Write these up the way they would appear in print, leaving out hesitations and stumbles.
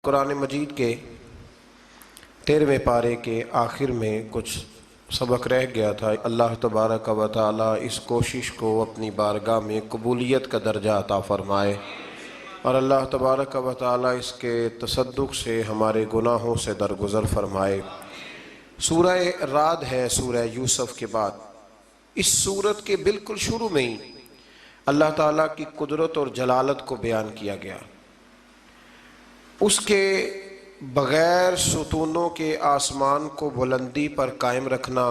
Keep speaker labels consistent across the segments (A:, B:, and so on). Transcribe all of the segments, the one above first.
A: قرآن مجید کے 13ویں پارے کے آخر میں کچھ سبق رہ گیا تھا۔ اللہ تبارک و تعالی اس کوشش کو اپنی بارگاہ میں قبولیت کا درجہ عطا فرمائے، اور اللہ تبارک و تعالی اس کے تصدق سے ہمارے گناہوں سے درگزر فرمائے۔ سورہ رعد ہے سورہ یوسف کے بعد۔ اس سورت کے بالکل شروع میں ہی اللہ تعالیٰ کی قدرت اور جلالت کو بیان کیا گیا۔ اس کے بغیر ستونوں کے آسمان کو بلندی پر قائم رکھنا،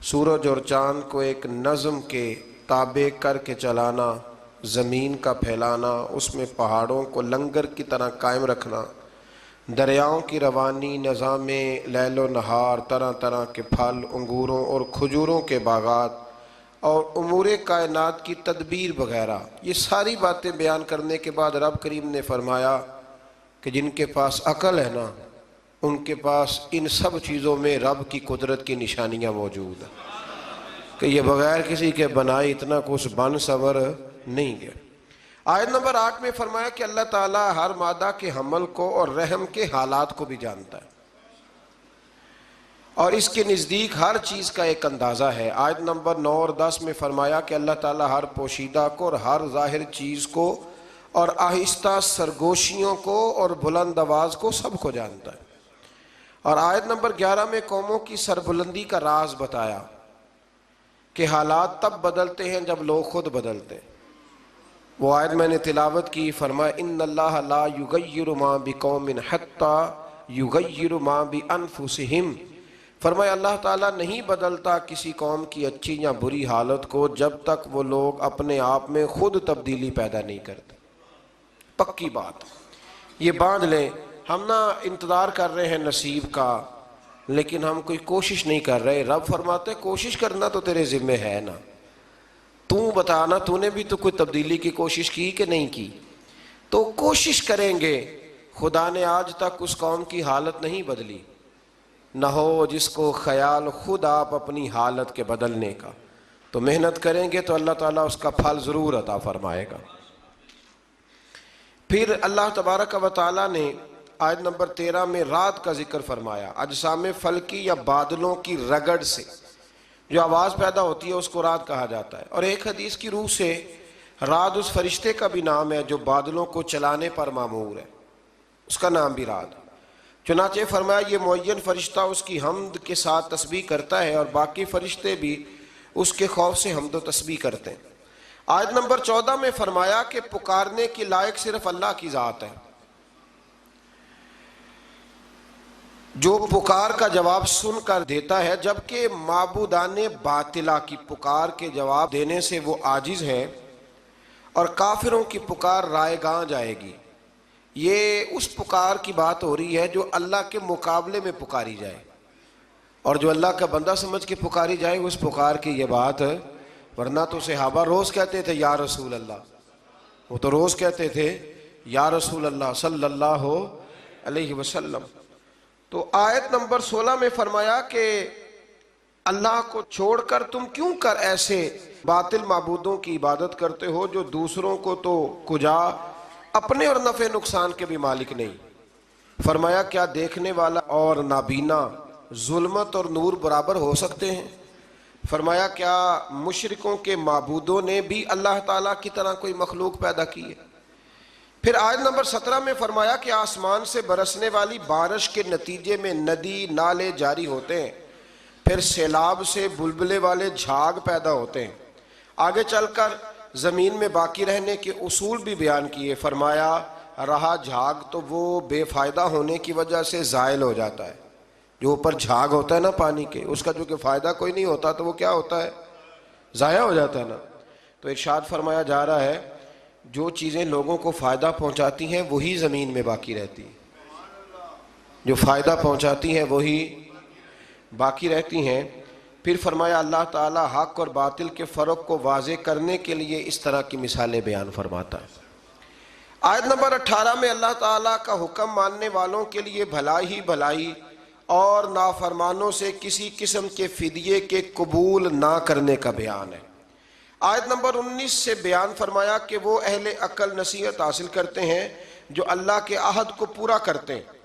A: سورج اور چاند کو ایک نظم کے تابع کر کے چلانا، زمین کا پھیلانا، اس میں پہاڑوں کو لنگر کی طرح قائم رکھنا، دریاؤں کی روانی، نظام لیل و نہار، طرح طرح کے پھل، انگوروں اور کھجوروں کے باغات اور امور کائنات کی تدبیر وغیرہ، یہ ساری باتیں بیان کرنے کے بعد رب کریم نے فرمایا کہ جن کے پاس عقل ہے نا، ان کے پاس ان سب چیزوں میں رب کی قدرت کی نشانیاں موجود ہیں، کہ یہ بغیر کسی کے بنائے اتنا کچھ بن سور نہیں گیا۔ آیت نمبر 8 میں فرمایا کہ اللہ تعالیٰ ہر مادہ کے حمل کو اور رحم کے حالات کو بھی جانتا ہے، اور اس کے نزدیک ہر چیز کا ایک اندازہ ہے۔ آیت نمبر 9 اور 10 میں فرمایا کہ اللہ تعالیٰ ہر پوشیدہ کو اور ہر ظاہر چیز کو اور آہستہ سرگوشیوں کو اور بلند آواز کو سب کو جانتا ہے۔ اور آیت نمبر 11 میں قوموں کی سربلندی کا راز بتایا کہ حالات تب بدلتے ہیں جب لوگ خود بدلتے ہیں۔ وہ آیت میں نے تلاوت کی، فرمایا ان اللہ لا یغیر ما بقوم حتی یغیر ما بانفسہم، فرمایا اللہ تعالیٰ نہیں بدلتا کسی قوم کی اچھی یا بری حالت کو جب تک وہ لوگ اپنے آپ میں خود تبدیلی پیدا نہیں کرتے۔ پکی بات یہ باندھ لیں، ہم نہ انتظار کر رہے ہیں نصیب کا، لیکن ہم کوئی کوشش نہیں کر رہے۔ رب فرماتے کوشش کرنا تو تیرے ذمہ ہے نا، تو بتانا تو نے بھی تو کوئی تبدیلی کی کوشش کی کہ نہیں کی؟ تو کوشش کریں گے۔ خدا نے آج تک اس قوم کی حالت نہیں بدلی، نہ ہو جس کو خیال خود آپ اپنی حالت کے بدلنے کا، تو محنت کریں گے تو اللہ تعالیٰ اس کا پھل ضرور عطا فرمائے گا۔ پھر اللہ تبارک و تعالیٰ نے آیت نمبر 13 میں رات کا ذکر فرمایا۔ اجسام فلکی یا بادلوں کی رگڑ سے جو آواز پیدا ہوتی ہے اس کو رات کہا جاتا ہے، اور ایک حدیث کی روح سے رات اس فرشتے کا بھی نام ہے جو بادلوں کو چلانے پر مامور ہے، اس کا نام بھی رات۔ چنانچہ فرمایا یہ معین فرشتہ اس کی حمد کے ساتھ تسبیح کرتا ہے، اور باقی فرشتے بھی اس کے خوف سے حمد و تسبیح کرتے ہیں۔ آیت نمبر 14 میں فرمایا کہ پکارنے کے لائق صرف اللہ کی ذات ہے، جو پکار کا جواب سن کر دیتا ہے، جبکہ معبودان باطلہ کی پکار کے جواب دینے سے وہ عاجز ہیں، اور کافروں کی پکار رائے گاں جائے گی۔ یہ اس پکار کی بات ہو رہی ہے جو اللہ کے مقابلے میں پکاری جائے، اور جو اللہ کا بندہ سمجھ کے پکاری جائے اس پکار کی یہ بات ہے۔ ورنہ تو صحابہ روز کہتے تھے یا رسول اللہ، وہ تو روز کہتے تھے یا رسول اللہ صلی اللہ علیہ وسلم۔ تو آیت نمبر 16 میں فرمایا کہ اللہ کو چھوڑ کر تم کیوں کر ایسے باطل معبودوں کی عبادت کرتے ہو جو دوسروں کو تو کجا اپنے اور نفع نقصان کے بھی مالک نہیں۔ فرمایا کیا دیکھنے والا اور نابینا ظلمت اور نور برابر ہو سکتے ہیں؟ فرمایا کیا مشرکوں کے معبودوں نے بھی اللہ تعالیٰ کی طرح کوئی مخلوق پیدا کی ہے؟ پھر آیت نمبر 17 میں فرمایا کہ آسمان سے برسنے والی بارش کے نتیجے میں ندی نالے جاری ہوتے ہیں، پھر سیلاب سے بلبلے والے جھاگ پیدا ہوتے ہیں۔ آگے چل کر زمین میں باقی رہنے کے اصول بھی بیان کیے۔ فرمایا رہا جھاگ تو وہ بے فائدہ ہونے کی وجہ سے زائل ہو جاتا ہے، جو اوپر جھاگ ہوتا ہے نا پانی کے، اس کا جو کہ فائدہ کوئی نہیں ہوتا تو وہ کیا ہوتا ہے؟ ضائع ہو جاتا ہے نا۔ تو ارشاد فرمایا جا رہا ہے جو چیزیں لوگوں کو فائدہ پہنچاتی ہیں وہی زمین میں باقی رہتی ہیں، جو فائدہ پہنچاتی ہیں وہی باقی رہتی ہیں۔ پھر فرمایا اللہ تعالیٰ حق اور باطل کے فرق کو واضح کرنے کے لیے اس طرح کی مثالیں بیان فرماتا ہے۔ آیت نمبر 18 میں اللہ تعالیٰ کا حکم ماننے والوں کے لیے بھلائی ہی بھلائی اور نافرمانوں سے کسی قسم کے فدیے کے قبول نہ کرنے کا بیان ہے۔ آیت نمبر 19 سے بیان فرمایا کہ وہ اہل عقل نصیحت حاصل کرتے ہیں جو اللہ کے عہد کو پورا کرتے ہیں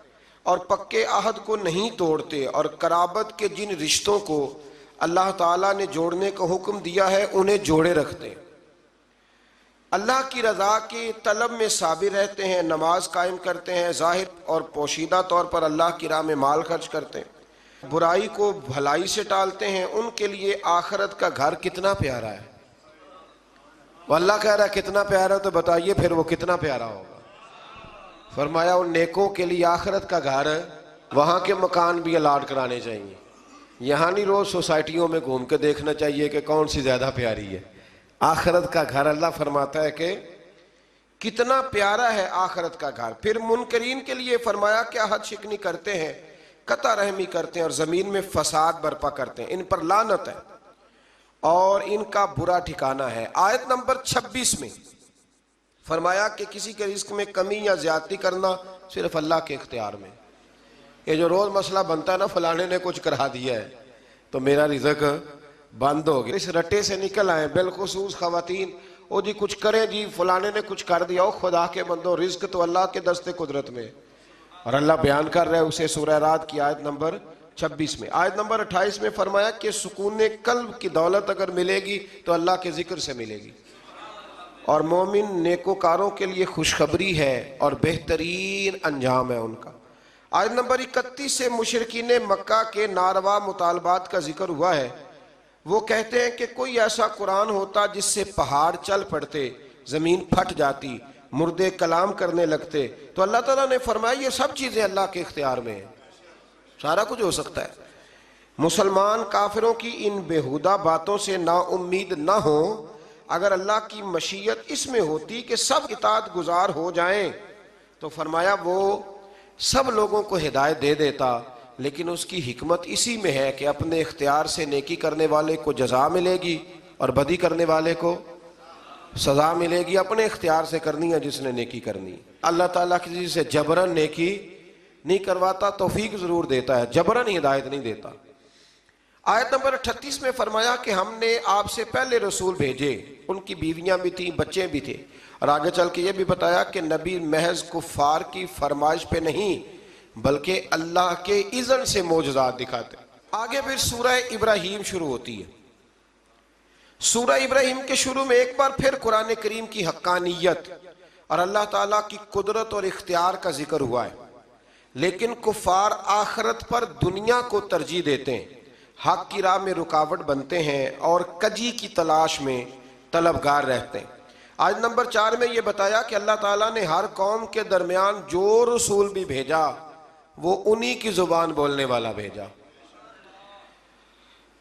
A: اور پکے عہد کو نہیں توڑتے، اور قرابت کے جن رشتوں کو اللہ تعالیٰ نے جوڑنے کا حکم دیا ہے انہیں جوڑے رکھتے ہیں، اللہ کی رضا کے طلب میں صابر رہتے ہیں، نماز قائم کرتے ہیں، ظاہر اور پوشیدہ طور پر اللہ کی راہ میں مال خرچ کرتے ہیں، برائی کو بھلائی سے ٹالتے ہیں، ان کے لیے آخرت کا گھر کتنا پیارا ہے۔ وہ اللہ کہہ رہا ہے کتنا پیارا، تو بتائیے پھر وہ کتنا پیارا ہوگا۔ فرمایا ان نیکوں کے لیے آخرت کا گھر، وہاں کے مکان بھی الاٹ کرانے چاہیے، یہاں نہیں روز سوسائٹیوں میں گھوم کے دیکھنا چاہیے کہ کون سی زیادہ پیاری ہے۔ آخرت کا گھر اللہ فرماتا ہے کہ کتنا پیارا ہے آخرت کا گھر۔ پھر منکرین کے لیے فرمایا کہ عہد شکنی کرتے ہیں، قطع رحمی کرتے ہیں اور زمین میں فساد برپا کرتے ہیں، ان پر لعنت ہے اور ان کا برا ٹھکانہ ہے۔ آیت نمبر 26 میں فرمایا کہ کسی کے رزق میں کمی یا زیادتی کرنا صرف اللہ کے اختیار میں۔ یہ جو روز مسئلہ بنتا ہے نا، فلانے نے کچھ کرا دیا ہے تو میرا رزق بند ہو گیا، اس رٹے سے نکل آئے، بالخصوص خواتین، او جی کچھ کریں جی، فلانے نے کچھ کر دیا، او خدا کے بندو رزق تو اللہ کے دست قدرت میں، اور اللہ بیان کر رہے ہیں اسے سورہ رعد کی آیت نمبر 26 میں۔ آیت نمبر 28 میں فرمایا کہ سکون قلب کی دولت اگر ملے گی تو اللہ کے ذکر سے ملے گی، اور مومن نیکوکاروں کے لیے خوشخبری ہے اور بہترین انجام ہے ان کا۔ آیت نمبر 31 سے مشرکین مکہ کے ناروا مطالبات کا ذکر ہوا ہے۔ وہ کہتے ہیں کہ کوئی ایسا قرآن ہوتا جس سے پہاڑ چل پڑتے، زمین پھٹ جاتی، مردے کلام کرنے لگتے، تو اللہ تعالیٰ نے فرمایا یہ سب چیزیں اللہ کے اختیار میں ہیں، سارا کچھ ہو سکتا ہے۔ مسلمان کافروں کی ان بیہودہ باتوں سے نا امید نہ ہوں، اگر اللہ کی مشیت اس میں ہوتی کہ سب اطاعت گزار ہو جائیں تو فرمایا وہ سب لوگوں کو ہدایت دے دیتا، لیکن اس کی حکمت اسی میں ہے کہ اپنے اختیار سے نیکی کرنے والے کو جزا ملے گی اور بدی کرنے والے کو سزا ملے گی۔ اپنے اختیار سے کرنی ہے جس نے نیکی کرنی، اللہ تعالیٰ کسی سے جبرن نیکی نہیں کرواتا، توفیق ضرور دیتا ہے، جبرن ہدایت نہیں دیتا۔ آیت نمبر 38 میں فرمایا کہ ہم نے آپ سے پہلے رسول بھیجے، ان کی بیویاں بھی تھیں، بچے بھی تھے، اور آگے چل کے یہ بھی بتایا کہ نبی محض کفار کی فرمائش پہ نہیں بلکہ اللہ کے اذن سے معجزات دکھاتے۔ آگے پھر سورہ ابراہیم شروع ہوتی ہے۔ سورہ ابراہیم کے شروع میں ایک بار پھر قرآن کریم کی حقانیت اور اللہ تعالیٰ کی قدرت اور اختیار کا ذکر ہوا ہے، لیکن کفار آخرت پر دنیا کو ترجیح دیتے ہیں، حق کی راہ میں رکاوٹ بنتے ہیں اور کجی کی تلاش میں طلبگار رہتے ہیں۔ آج نمبر 4 میں یہ بتایا کہ اللہ تعالیٰ نے ہر قوم کے درمیان جو رسول بھی بھیجا وہ انہی کی زبان بولنے والا بھیجا،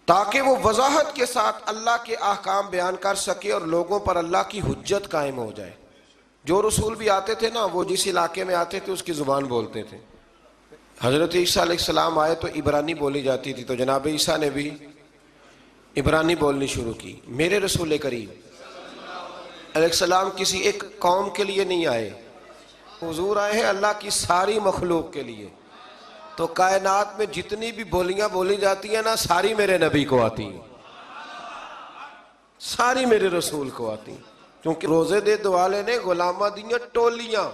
A: تاکہ وہ وضاحت کے ساتھ اللہ کے احکام بیان کر سکے اور لوگوں پر اللہ کی حجت قائم ہو جائے۔ جو رسول بھی آتے تھے نا، وہ جس علاقے میں آتے تھے اس کی زبان بولتے تھے۔ حضرت عیسیٰ علیہ السلام آئے تو عبرانی بولی جاتی تھی، تو جناب عیسیٰ نے بھی عبرانی بولنی شروع کی۔ میرے رسول کریم علیہ السلام کسی ایک قوم کے لیے نہیں آئے، حضور آئے ہیں اللہ کی ساری مخلوق کے لیے۔ تو کائنات میں جتنی بھی بولیاں بولی جاتی ہیں نا، ساری میرے نبی کو آتی ہیں، ساری میرے رسول کو آتی ہیں، کیونکہ روزے دے دوالے نے غلامہ دیاں ٹولیاں،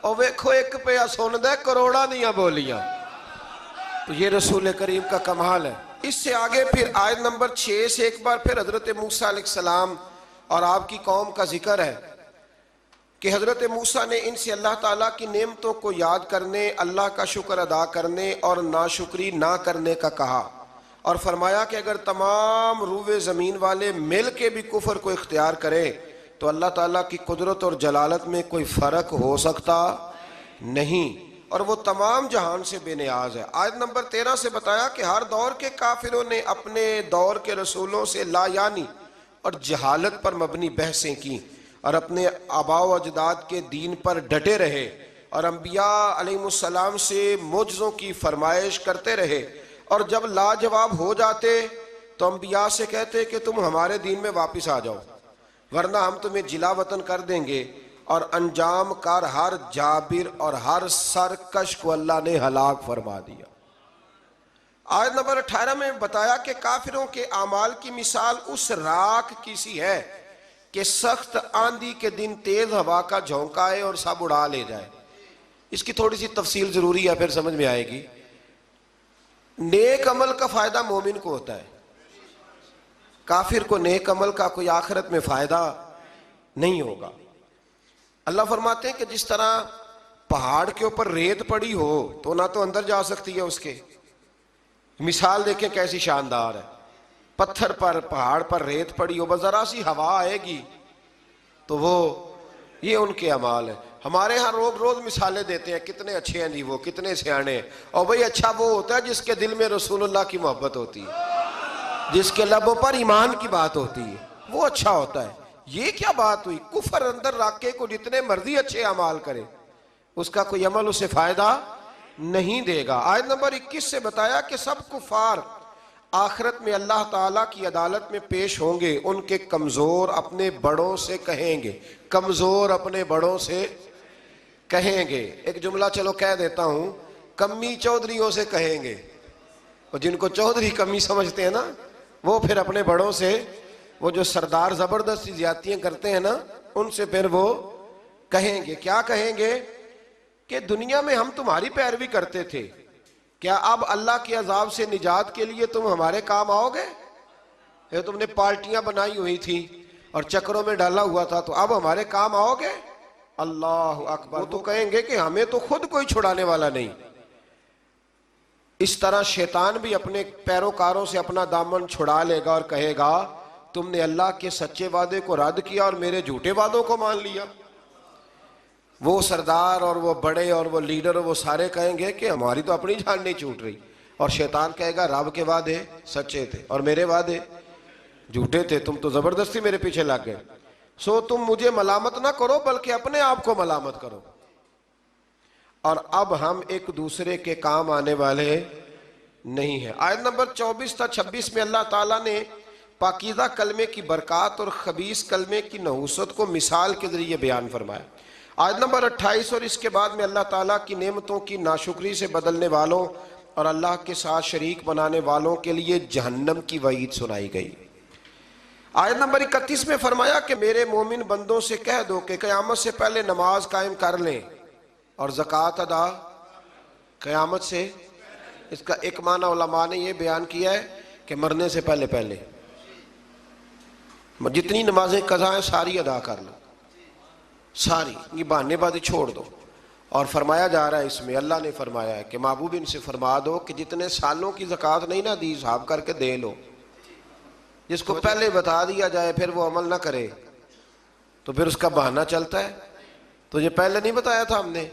A: اور ویکھو ایک پہ سن دے کروڑا دیاں بولیاں۔ تو یہ رسول کریم کا کمال ہے۔ اس سے آگے پھر آیت نمبر 6 سے ایک بار پھر حضرت موسیٰ علیہ السلام اور آپ کی قوم کا ذکر ہے کہ حضرت موسیٰ نے ان سے اللہ تعالیٰ کی نعمتوں کو یاد کرنے، اللہ کا شکر ادا کرنے اور ناشکری نہ کرنے کا کہا، اور فرمایا کہ اگر تمام روئے زمین والے مل کے بھی کفر کو اختیار کرے تو اللہ تعالیٰ کی قدرت اور جلالت میں کوئی فرق ہو سکتا نہیں، اور وہ تمام جہان سے بے نیاز ہے۔ آیت نمبر 13 سے بتایا کہ ہر دور کے کافروں نے اپنے دور کے رسولوں سے لا یعنی اور جہالت پر مبنی بحثیں کی اور اپنے آباء و اجداد کے دین پر ڈٹے رہے، اور انبیاء علیہ السلام سے معجزوں کی فرمائش کرتے رہے، اور جب لاجواب ہو جاتے تو انبیاء سے کہتے کہ تم ہمارے دین میں واپس آ جاؤ ورنہ ہم تمہیں جلا وطن کر دیں گے، اور انجام کار ہر جابر اور ہر سرکش کو اللہ نے ہلاک فرما دیا۔ آیت نمبر 18 میں بتایا کہ کافروں کے اعمال کی مثال اس راکھ کی سی ہے کہ سخت آندھی کے دن تیز ہوا کا جھونکا آئے اور سب اڑا لے جائے. اس کی تھوڑی سی تفصیل ضروری ہے، پھر سمجھ میں آئے گی. نیک عمل کا فائدہ مومن کو ہوتا ہے، کافر کو نیک عمل کا کوئی آخرت میں فائدہ نہیں ہوگا. اللہ فرماتے ہیں کہ جس طرح پہاڑ کے اوپر ریت پڑی ہو تو نہ تو اندر جا سکتی ہے اس کے. مثال دیکھیں کیسی شاندار ہے. پتھر پر، پہاڑ پر ریت پڑی ہو، بس ذرا سی ہوا آئے گی تو وہ، یہ ان کے اعمال ہے. ہمارے ہاں روز روز مثالیں دیتے ہیں، کتنے اچھے ہیں جی وہ، کتنے سیانے. اور بھئی اچھا وہ ہوتا ہے جس کے دل میں رسول اللہ کی محبت ہوتی ہے، جس کے لبوں پر ایمان کی بات ہوتی ہے، وہ اچھا ہوتا ہے. یہ کیا بات ہوئی؟ کفر اندر رکھ کے کو جتنے مرضی اچھے اعمال کرے، اس کا کوئی عمل اسے فائدہ نہیں دے گا. آیت نمبر 21 سے بتایا کہ سب کفار آخرت میں اللہ تعالیٰ کی عدالت میں پیش ہوں گے. ان کے کمزور اپنے بڑوں سے کہیں گے، کمزور اپنے بڑوں سے کہیں گے. ایک جملہ چلو کہہ دیتا ہوں، کمی چودھریوں سے کہیں گے. اور جن کو چودھری کمی سمجھتے ہیں نا، وہ پھر اپنے بڑوں سے، وہ جو سردار زبردستی زیادتیاں کرتے ہیں نا، ان سے پھر وہ کہیں گے. کیا کہیں گے؟ کہ دنیا میں ہم تمہاری پیروی کرتے تھے، کیا اب اللہ کے عذاب سے نجات کے لیے تم ہمارے کام آؤ گے؟ یہ تم نے پارٹیاں بنائی ہوئی تھی اور چکروں میں ڈالا ہوا تھا، تو اب ہمارے کام آؤ گے؟ اللہ اکبر. وہ تو کہیں گے کہ ہمیں تو خود کوئی چھڑانے والا نہیں. اس طرح شیطان بھی اپنے پیروکاروں سے اپنا دامن چھڑا لے گا اور کہے گا تم نے اللہ کے سچے وعدے کو رد کیا اور میرے جھوٹے وعدوں کو مان لیا. وہ سردار اور وہ بڑے اور وہ لیڈر وہ سارے کہیں گے کہ ہماری تو اپنی جان نہیں چھوٹ رہی. اور شیطان کہے گا رب کے وعدے سچے تھے اور میرے وعدے جھوٹے تھے، تم تو زبردستی میرے پیچھے لگ گئے. سو تم مجھے ملامت نہ کرو بلکہ اپنے آپ کو ملامت کرو. اور اب ہم ایک دوسرے کے کام آنے والے نہیں ہیں. آیت نمبر 24 تا 26 میں اللہ تعالیٰ نے پاکیزہ کلمے کی برکات اور خبیث کلمے کی نحوست کو مثال کے ذریعے بیان فرمایا. آیت نمبر 28 اور اس کے بعد میں اللہ تعالیٰ کی نعمتوں کی ناشکری سے بدلنے والوں اور اللہ کے ساتھ شریک بنانے والوں کے لیے جہنم کی وعید سنائی گئی. آیت نمبر 31 میں فرمایا کہ میرے مومن بندوں سے کہہ دو کہ قیامت سے پہلے نماز قائم کر لیں اور زکوٰۃ ادا قیامت سے. اس کا ایک معنی علماء نے یہ بیان کیا ہے کہ مرنے سے پہلے پہلے جتنی نمازیں قضا ہیں ساری ادا کر لو، ساری، یہ بہانے بازی چھوڑ دو. اور فرمایا جا رہا ہے اس میں، اللہ نے فرمایا ہے کہ محبوب ان سے فرما دو کہ جتنے سالوں کی زکوٰۃ نہیں نہ دی حساب کر کے دے لو. جس کو پہلے بتا دیا جائے پھر وہ عمل نہ کرے تو پھر اس کا بہانہ چلتا ہے تجھے پہلے نہیں بتایا تھا ہم نے.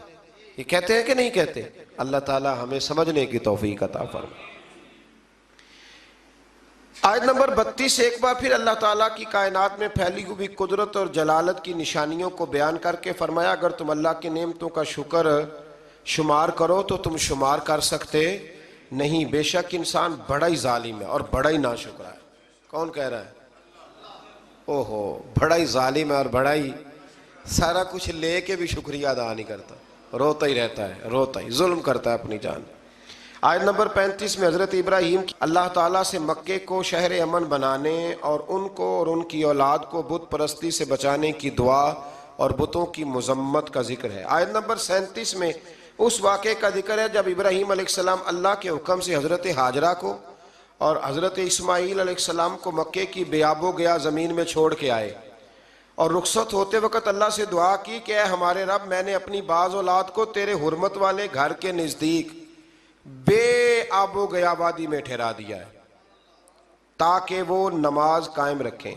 A: یہ کہتے ہیں کہ نہیں کہتے؟ اللہ تعالی ہمیں سمجھنے کی توفیق عطا فرمائے. آیت نمبر 32 سے ایک بار پھر اللہ تعالیٰ کی کائنات میں پھیلی ہوئی قدرت اور جلالت کی نشانیوں کو بیان کر کے فرمایا اگر تم اللہ کی نعمتوں کا شکر شمار کرو تو تم شمار کر سکتے نہیں، بے شک انسان بڑا ہی ظالم ہے اور بڑا ہی ناشکرا ہے. کون کہہ رہا ہے؟ اوہو، بڑا ہی ظالم ہے اور بڑا ہی سارا کچھ لے کے بھی شکریہ ادا نہیں کرتا، روتا ہی رہتا ہے، روتا ہی ظلم کرتا ہے اپنی جان. آیت نمبر 35 میں حضرت ابراہیم اللہ تعالیٰ سے مکے کو شہر امن بنانے اور ان کو اور ان کی اولاد کو بت پرستی سے بچانے کی دعا اور بتوں کی مذمت کا ذکر ہے. آیت نمبر 37 میں اس واقعے کا ذکر ہے جب ابراہیم علیہ السلام اللہ کے حکم سے حضرت ہاجرہ کو اور حضرت اسماعیل علیہ السلام کو مکے کی بیاب و گیا زمین میں چھوڑ کے آئے اور رخصت ہوتے وقت اللہ سے دعا کی کہ اے ہمارے رب میں نے اپنی بعض اولاد کو تیرے حرمت والے گھر کے نزدیک بے آب و گیا وادی میں ٹھہرا دیا ہے تاکہ وہ نماز قائم رکھیں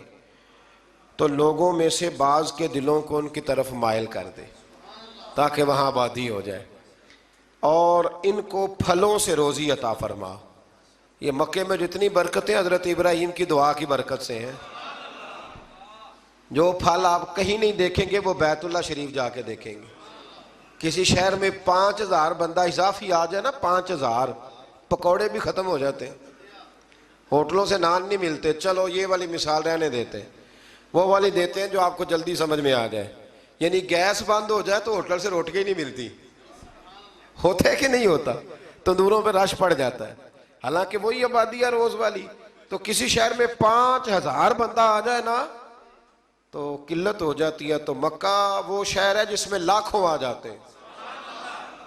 A: تو لوگوں میں سے بعض کے دلوں کو ان کی طرف مائل کر دے تاکہ وہاں آبادی ہو جائے اور ان کو پھلوں سے روزی عطا فرما. یہ مکے میں جتنی برکتیں حضرت ابراہیم کی دعا کی برکت سے ہیں. جو پھل آپ کہیں نہیں دیکھیں گے وہ بیت اللہ شریف جا کے دیکھیں گے. کسی شہر میں 5000 بندہ اضافی آ جائے نا، 5000 پکوڑے بھی ختم ہو جاتے ہیں، ہوٹلوں سے نان نہیں ملتے. چلو یہ والی مثال رہنے دیتے ہیں، وہ والی دیتے ہیں جو آپ کو جلدی سمجھ میں آ جائے. یعنی گیس بند ہو جائے تو ہوٹل سے روٹی ہی نہیں ملتی. ہوتا ہے کہ نہیں ہوتا؟ تندوروں پہ رش پڑ جاتا ہے، حالانکہ وہی آبادی ہے روز والی. تو کسی شہر میں 5000 بندہ آ جائے نا تو قلت ہو جاتی ہے. تو مکہ وہ شہر ہے جس میں لاکھوں آ جاتے ہیں.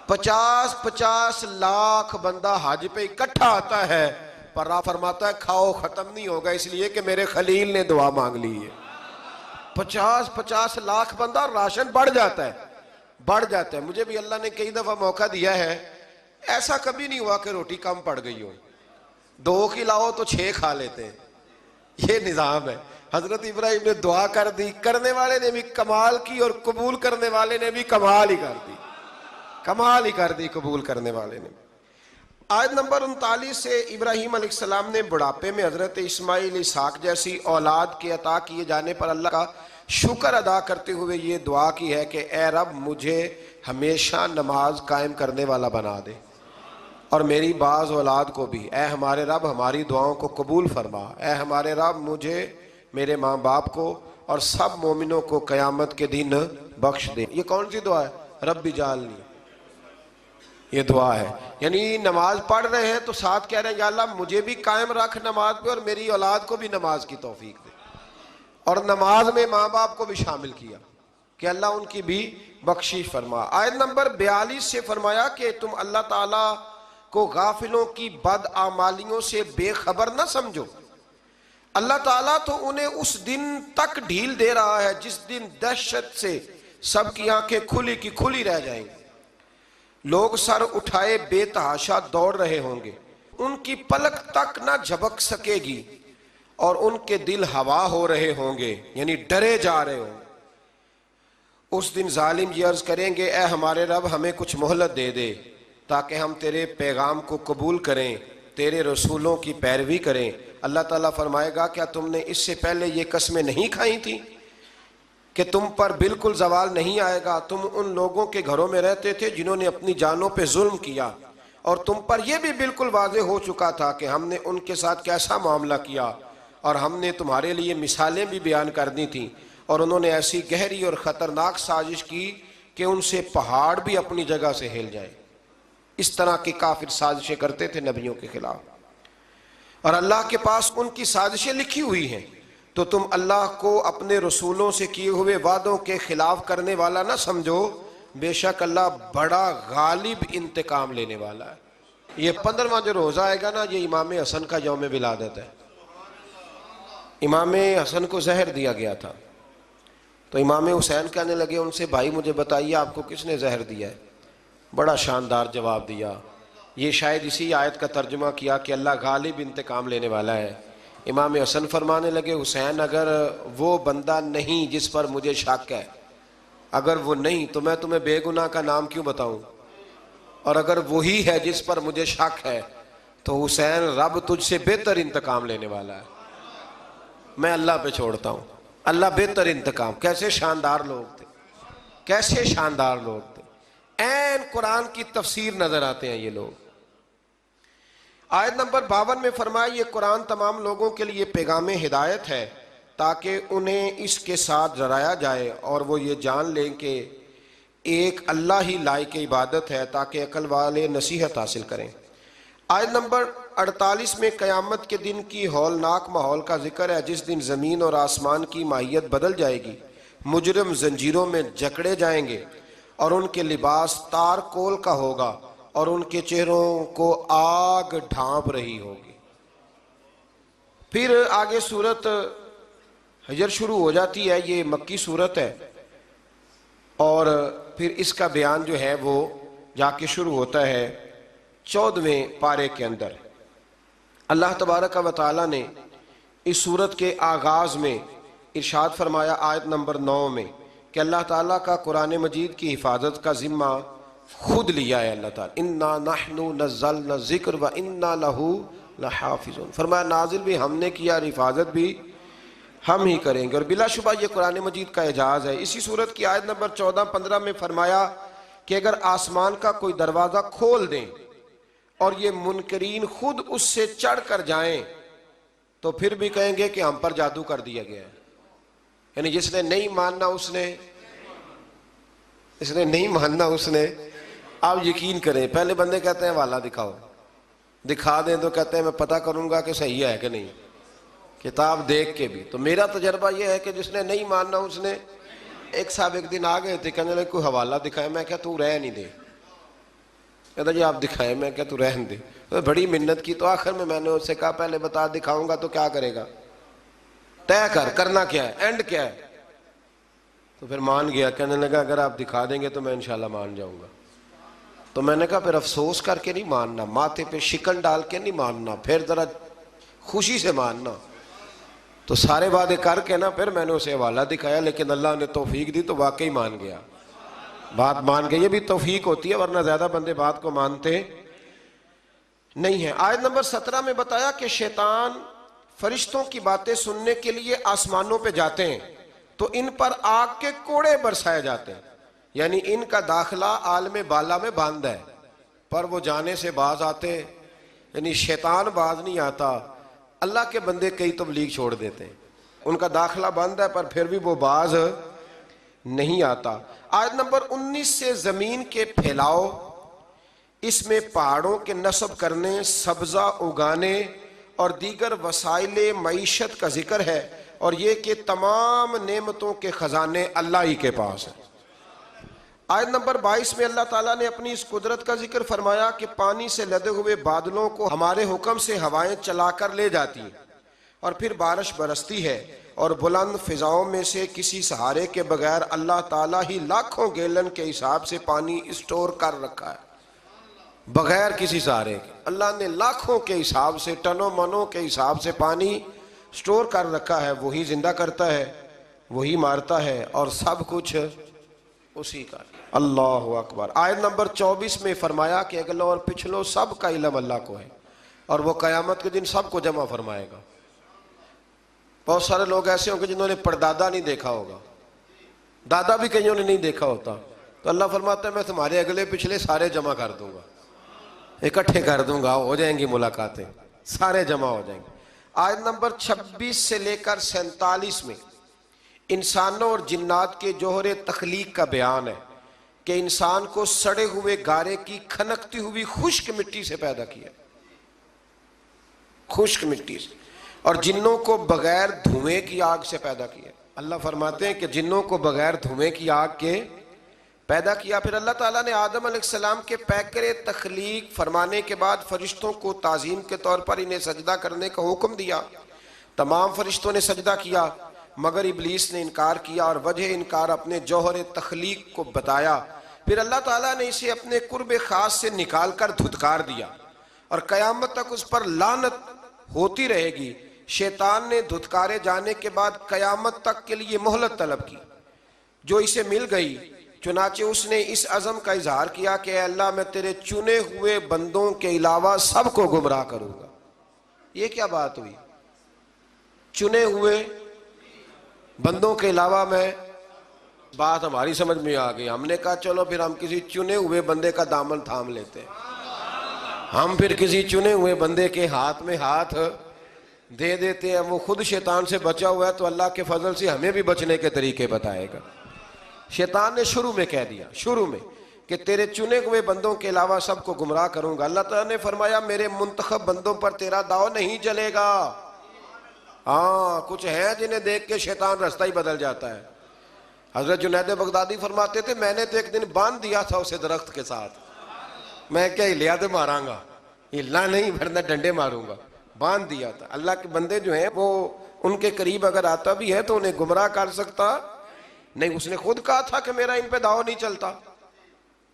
A: 50 لاکھ بندہ حج پہ اکٹھا آتا ہے، پر آپ فرماتا ہے کھاؤ ختم نہیں ہوگا، اس لیے کہ میرے خلیل نے دعا مانگ لی ہے. 50 لاکھ بندہ، راشن بڑھ جاتا ہے. مجھے بھی اللہ نے کئی دفعہ موقع دیا ہے، ایسا کبھی نہیں ہوا کہ روٹی کم پڑ گئی ہو. 2 کھلاؤ تو 6 کھا لیتے ہیں. یہ نظام ہے. حضرت ابراہیم نے دعا کر دی، کرنے والے نے بھی کمال کی اور قبول کرنے والے نے بھی کمال ہی کر دی قبول کرنے والے نے. آیت نمبر 39 سے ابراہیم علیہ السلام نے بڑھاپے میں حضرت اسماعیل، اسحاق جیسی اولاد کے عطا کیے جانے پر اللہ کا شکر ادا کرتے ہوئے یہ دعا کی ہے کہ اے رب مجھے ہمیشہ نماز قائم کرنے والا بنا دے، اور میری بعض اولاد کو بھی. اے ہمارے رب ہماری دعاؤں کو قبول فرما. اے ہمارے رب مجھے، میرے ماں باپ کو اور سب مومنوں کو قیامت کے دن بخش دے. یہ کون سی دعا ہے؟ رب اجعلنی. یہ دعا ہے، یعنی نماز پڑھ رہے ہیں تو ساتھ کہہ رہے ہیں یا اللہ مجھے بھی قائم رکھ نماز پہ، اور میری اولاد کو بھی نماز کی توفیق دے. اور نماز میں ماں باپ کو بھی شامل کیا کہ اللہ ان کی بھی بخشش فرما. آیت نمبر 42 سے فرمایا کہ تم اللہ تعالیٰ کو غافلوں کی بدعمالیوں سے بے خبر نہ سمجھو. اللہ تعالیٰ تو انہیں اس دن تک ڈھیل دے رہا ہے جس دن دہشت سے سب کی آنکھیں کھلی کی کھلی رہ جائیں گی. لوگ سر اٹھائے بے تحاشا دوڑ رہے ہوں گے، ان کی پلک تک نہ جھپک سکے گی، اور ان کے دل ہوا ہو رہے ہوں گے، یعنی ڈرے جا رہے ہوں. اس دن ظالم یہ عرض کریں گے اے ہمارے رب ہمیں کچھ مہلت دے دے تاکہ ہم تیرے پیغام کو قبول کریں، تیرے رسولوں کی پیروی کریں. اللہ تعالیٰ فرمائے گا کیا تم نے اس سے پہلے یہ قسمیں نہیں کھائی تھیں کہ تم پر بالکل زوال نہیں آئے گا؟ تم ان لوگوں کے گھروں میں رہتے تھے جنہوں نے اپنی جانوں پہ ظلم کیا، اور تم پر یہ بھی بالکل واضح ہو چکا تھا کہ ہم نے ان کے ساتھ کیسا معاملہ کیا، اور ہم نے تمہارے لیے مثالیں بھی بیان کر دی تھیں. اور انہوں نے ایسی گہری اور خطرناک سازش کی کہ ان سے پہاڑ بھی اپنی جگہ سے ہل جائیں. اس طرح کی کافر سازشیں کرتے تھے نبیوں کے خلاف، اور اللہ کے پاس ان کی سازشیں لکھی ہوئی ہیں. تو تم اللہ کو اپنے رسولوں سے کیے ہوئے وعدوں کے خلاف کرنے والا نہ سمجھو، بے شک اللہ بڑا غالب انتقام لینے والا ہے. یہ 15واں جو روزہ آئے گا نا، یہ امام حسن کا یوم ولادت ہے. امام حسن کو زہر دیا گیا تھا، تو امام حسین کہنے لگے ان سے بھائی مجھے بتائیے آپ کو کس نے زہر دیا ہے؟ بڑا شاندار جواب دیا. یہ شاید اسی آیت کا ترجمہ کیا کہ اللہ غالب انتقام لینے والا ہے. امام حسن فرمانے لگے حسین اگر وہ بندہ نہیں جس پر مجھے شک ہے، اگر وہ نہیں تو میں تمہیں بے گناہ کا نام کیوں بتاؤں، اور اگر وہی ہے جس پر مجھے شک ہے تو حسین رب تجھ سے بہتر انتقام لینے والا ہے، میں اللہ پہ چھوڑتا ہوں. اللہ بہتر انتقام. کیسے شاندار لوگ تھے، کیسے شاندار لوگ تھے. عین قرآن کی تفسیر نظر آتے ہیں یہ لوگ. آیت نمبر 52 میں فرمایا یہ قرآن تمام لوگوں کے لیے پیغام ہدایت ہے تاکہ انہیں اس کے ساتھ ڈرایا جائے اور وہ یہ جان لیں کہ ایک اللہ ہی لائق عبادت ہے، تاکہ عقل والے نصیحت حاصل کریں. آیت نمبر 48 میں قیامت کے دن کی ہولناک ماحول کا ذکر ہے جس دن زمین اور آسمان کی ماہیت بدل جائے گی. مجرم زنجیروں میں جکڑے جائیں گے اور ان کے لباس تار کول کا ہوگا اور ان کے چہروں کو آگ ڈھانپ رہی ہوگی. پھر آگے سورت حجر شروع ہو جاتی ہے. یہ مکی سورت ہے، اور پھر اس کا بیان جو ہے وہ جا کے شروع ہوتا ہے 14ویں پارے کے اندر. اللہ تبارک و تعالیٰ نے اس سورت کے آغاز میں ارشاد فرمایا آیت نمبر 9 میں کہ اللہ تعالیٰ کا قرآن مجید کی حفاظت کا ذمہ خود لیا ہے اللہ تعالیٰ. اِنَّا نَحْنُ نَزَّلْنَا الذِّكْرَ وَإِنَّا لَهُ لَحَافِظُونَ. فرمایا نازل بھی ہم نے کیا اور حفاظت بھی ہم ہی کریں گے. اور بلا شبہ یہ قرآن مجید کا اعجاز ہے. اسی سورت کی آیت نمبر 14-15 میں فرمایا کہ اگر آسمان کا کوئی دروازہ کھول دیں اور یہ منکرین خود اس سے چڑھ کر جائیں تو پھر بھی کہیں گے کہ ہم پر جادو کر دیا گیا ہے. یعنی جس نے نہیں ماننا اس نے نہیں ماننا اس نے. آپ یقین کریں پہلے بندے کہتے ہیں والا دکھاؤ، دکھا دیں تو کہتے ہیں میں پتہ کروں گا کہ صحیح ہے کہ نہیں. کتاب دیکھ کے بھی۔ تو میرا تجربہ یہ ہے کہ جس نے نہیں ماننا اس نے، ایک صاحب ایک دن آ گئے تھے، کہنے لگے کوئی حوالہ دکھائے، میں کہا تو رہ نہیں دے، کہتا جی آپ دکھائے، میں کہا تو رہن دے، تو بڑی منت کی، تو آخر میں نے اس سے کہا پہلے بتا دکھاؤں گا تو کیا کرے گا، طے کرنا کیا ہے، اینڈ کیا ہے، تو پھر مان گیا، کہنے لگا اگر آپ دکھا دیں گے تو میں انشاءاللہ مان جاؤں گا۔ تو میں نے کہا پھر افسوس کر کے نہیں ماننا، ماتھے پہ شکن ڈال کے نہیں ماننا، پھر ذرا خوشی سے ماننا۔ تو سارے وعدے کر کے نا پھر میں نے اسے حوالہ دکھایا، لیکن اللہ نے توفیق دی تو واقعی مان گیا، بات مان گیا۔ یہ بھی توفیق ہوتی ہے، ورنہ زیادہ بندے بات کو مانتے نہیں ہیں۔ آیت نمبر 17 میں بتایا کہ شیطان فرشتوں کی باتیں سننے کے لیے آسمانوں پہ جاتے ہیں تو ان پر آگ کے کوڑے برسائے جاتے ہیں، یعنی ان کا داخلہ عالم بالا میں بند ہے، پر وہ جانے سے باز آتے ہیں، یعنی شیطان باز نہیں آتا، اللہ کے بندے کئی تبلیغ چھوڑ دیتے ہیں، ان کا داخلہ بند ہے پر پھر بھی وہ باز نہیں آتا۔ آیت نمبر 19 سے زمین کے پھیلاؤ، اس میں پہاڑوں کے نصب کرنے، سبزہ اگانے اور دیگر وسائل معیشت کا ذکر ہے، اور یہ کہ تمام نعمتوں کے خزانے اللہ ہی کے پاس ہیں۔ آیت نمبر 22 میں اللہ تعالیٰ نے اپنی اس قدرت کا ذکر فرمایا کہ پانی سے لدے ہوئے بادلوں کو ہمارے حکم سے ہوائیں چلا کر لے جاتی ہیں اور پھر بارش برستی ہے، اور بلند فضاؤں میں سے کسی سہارے کے بغیر اللہ تعالیٰ ہی لاکھوں گیلن کے حساب سے پانی اسٹور کر رکھا ہے، بغیر کسی سہارے کے اللہ نے لاکھوں کے حساب سے، ٹنوں منوں کے حساب سے پانی اسٹور کر رکھا ہے۔ وہی زندہ کرتا ہے، وہی مارتا ہے، اور سب کچھ اسی کا۔ اللہ اکبر۔ آیت نمبر 24 میں فرمایا کہ اگلوں اور پچھلوں سب کا علم اللہ کو ہے، اور وہ قیامت کے دن سب کو جمع فرمائے گا۔ بہت سارے لوگ ایسے ہوں گے جنہوں نے پردادا نہیں دیکھا ہوگا، دادا بھی کئیوں نے نہیں دیکھا ہوتا، تو اللہ فرماتا ہے میں تمہارے اگلے پچھلے سارے جمع کر دوں گا، اکٹھے کر دوں گا، ہو جائیں گی ملاقاتیں، سارے جمع ہو جائیں گے۔ آیت نمبر 26 سے لے کر 47 میں انسانوں اور جنات کے جوہر تخلیق کا بیان ہے کہ انسان کو سڑے ہوئے گارے کی کھنکتی ہوئی خشک مٹی سے پیدا کیا، خشک مٹی سے، اور جنوں کو بغیر دھوئیں کی آگ سے پیدا کیا۔ اللہ فرماتے ہیں کہ جنوں کو بغیر دھوئیں کی آگ کے پیدا کیا۔ پھر اللہ تعالیٰ نے آدم علیہ السلام کے پیکرے تخلیق فرمانے کے بعد فرشتوں کو تعظیم کے طور پر انہیں سجدہ کرنے کا حکم دیا۔ تمام فرشتوں نے سجدہ کیا مگر ابلیس نے انکار کیا، اور وجہ انکار اپنے جوہر تخلیق کو بتایا۔ پھر اللہ تعالیٰ نے اسے اپنے قرب خاص سے نکال کر دھتکار دیا، اور قیامت تک اس پر لعنت ہوتی رہے گی۔ شیطان نے دھتکارے جانے کے بعد قیامت تک کے لیے مہلت طلب کی، جو اسے مل گئی، چنانچہ اس نے اس عزم کا اظہار کیا کہ اے اللہ میں تیرے چنے ہوئے بندوں کے علاوہ سب کو گمراہ کروں گا۔ یہ کیا بات ہوئی؟ چنے ہوئے بندوں کے علاوہ میں، بات ہماری سمجھ میں آ گئی۔ ہم نے کہا چلو پھر ہم کسی چنے ہوئے بندے کا دامن تھام لیتے ہیں، ہم پھر کسی چنے ہوئے بندے کے ہاتھ میں ہاتھ دے دیتے ہیں، وہ خود شیطان سے بچا ہوا ہے تو اللہ کے فضل سے ہمیں بھی بچنے کے طریقے بتائے گا۔ شیطان نے شروع میں کہہ دیا، شروع میں، کہ تیرے چنے ہوئے بندوں کے علاوہ سب کو گمراہ کروں گا۔ اللہ تعالیٰ نے فرمایا میرے منتخب بندوں پر تیرا داؤ نہیں چلے گا۔ ہاں کچھ ہیں جنہیں دیکھ کے شیطان رستہ ہی بدل جاتا ہے۔ حضرت جنید بغدادی فرماتے تھے میں نے تو ایک دن باندھ دیا تھا اسے درخت کے ساتھ، میں کیا ہلیا تو ماراں گا، ہلنا نہیں ورنہ ڈنڈے ماروں گا، باندھ دیا تھا۔ اللہ کے بندے جو ہیں وہ ان کے قریب اگر آتا بھی ہے تو انہیں گمراہ کر سکتا نہیں، اس نے خود کہا تھا کہ میرا ان پہ داؤ نہیں چلتا۔